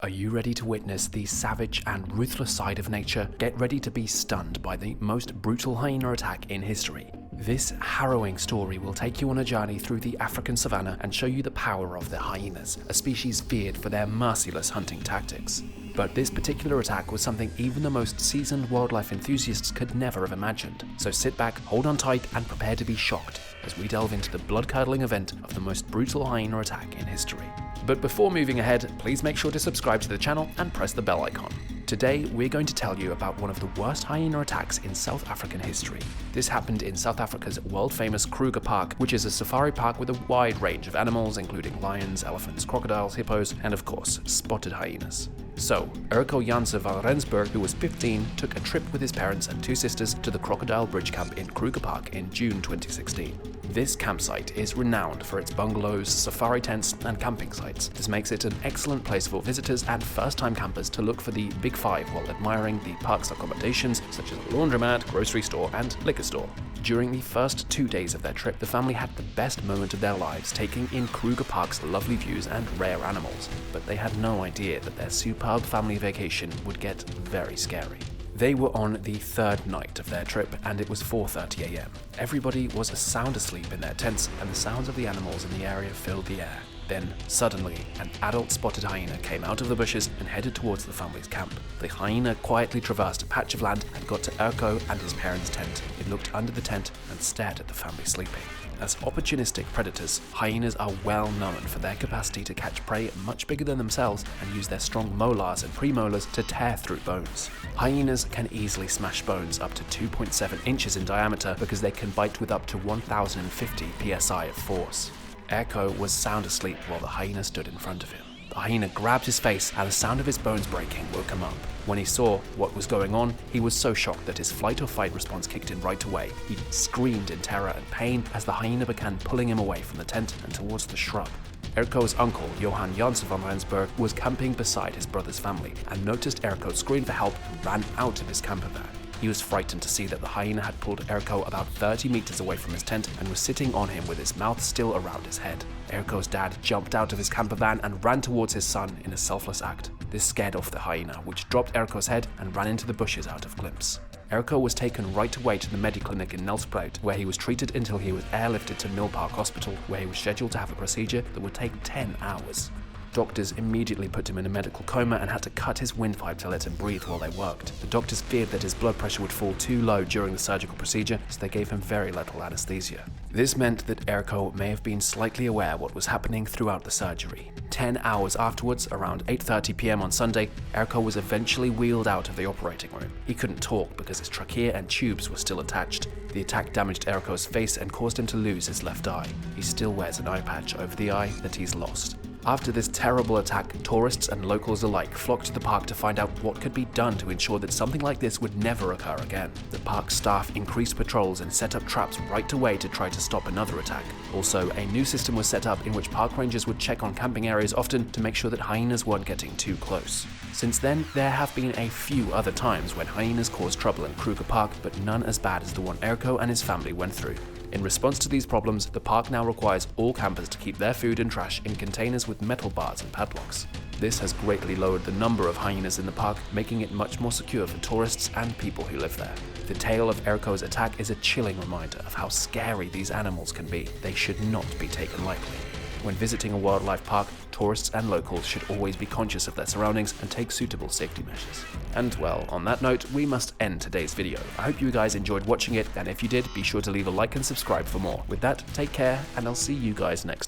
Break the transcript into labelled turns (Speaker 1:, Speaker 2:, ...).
Speaker 1: Are you ready to witness the savage and ruthless side of nature? Get ready to be stunned by the most brutal hyena attack in history. This harrowing story will take you on a journey through the African savanna and show you the power of the hyenas, a species feared for their merciless hunting tactics. But this particular attack was something even the most seasoned wildlife enthusiasts could never have imagined. So sit back, hold on tight, and prepare to be shocked as we delve into the blood-curdling event of the most brutal hyena attack in history. But before moving ahead, please make sure to subscribe to the channel and press the bell icon. Today, we're going to tell you about one of the worst hyena attacks in South African history. This happened in South Africa's world-famous Kruger Park, which is a safari park with a wide range of animals, including lions, elephants, crocodiles, hippos, and of course, spotted hyenas. So, Erco Janse Van Rensburg, who was 15, took a trip with his parents and two sisters to the Crocodile Bridge Camp in Kruger Park in June 2016. This campsite is renowned for its bungalows, safari tents, and camping sites. This makes it an excellent place for visitors and first-time campers to look for the Big Five while admiring the park's accommodations, such as a laundromat, grocery store, and liquor store. During the first 2 days of their trip, the family had the best moment of their lives, taking in Kruger Park's lovely views and rare animals. But they had no idea that their superb family vacation would get very scary. They were on the third night of their trip, and it was 4:30 a.m. Everybody was sound asleep in their tents, and the sounds of the animals in the area filled the air. Then, suddenly, an adult spotted hyena came out of the bushes and headed towards the family's camp. The hyena quietly traversed a patch of land and got to Erco and his parents' tent. It looked under the tent and stared at the family sleeping. As opportunistic predators, hyenas are well known for their capacity to catch prey much bigger than themselves and use their strong molars and premolars to tear through bones. Hyenas can easily smash bones up to 2.7 inches in diameter because they can bite with up to 1050 psi of force. Erco was sound asleep while the hyena stood in front of him. The hyena grabbed his face and the sound of his bones breaking woke him up. When he saw what was going on, he was so shocked that his flight or fight response kicked in right away. He screamed in terror and pain as the hyena began pulling him away from the tent and towards the shrub. Erco's uncle, Janse Van Rensburg, was camping beside his brother's family and noticed Erco scream for help and ran out of his camper van. He was frightened to see that the hyena had pulled Erco about 30 meters away from his tent and was sitting on him with his mouth still around his head. Erco's dad jumped out of his camper van and ran towards his son in a selfless act. This scared off the hyena, which dropped Erco's head and ran into the bushes out of glimpse. Erco was taken right away to the Mediclinic in Nelspruit, where he was treated until he was airlifted to Mill Park Hospital, where he was scheduled to have a procedure that would take 10 hours. Doctors immediately put him in a medical coma and had to cut his windpipe to let him breathe while they worked. The doctors feared that his blood pressure would fall too low during the surgical procedure, so they gave him very little anesthesia. This meant that Erco may have been slightly aware what was happening throughout the surgery. 10 hours afterwards, around 8:30 p.m. on Sunday, Erco was eventually wheeled out of the operating room. He couldn't talk because his trachea and tubes were still attached. The attack damaged Erco's face and caused him to lose his left eye. He still wears an eye patch over the eye that he's lost. After this terrible attack, tourists and locals alike flocked to the park to find out what could be done to ensure that something like this would never occur again. The park staff increased patrols and set up traps right away to try to stop another attack. Also, a new system was set up in which park rangers would check on camping areas often to make sure that hyenas weren't getting too close. Since then, there have been a few other times when hyenas caused trouble in Kruger Park, but none as bad as the one Erco and his family went through. In response to these problems, the park now requires all campers to keep their food and trash in containers with metal bars and padlocks. This has greatly lowered the number of hyenas in the park, making it much more secure for tourists and people who live there. The tale of Erco's attack is a chilling reminder of how scary these animals can be. They should not be taken lightly. When visiting a wildlife park, tourists and locals should always be conscious of their surroundings and take suitable safety measures. And well, on that note, we must end today's video. I hope you guys enjoyed watching it, and if you did, be sure to leave a like and subscribe for more. With that, take care, and I'll see you guys next time.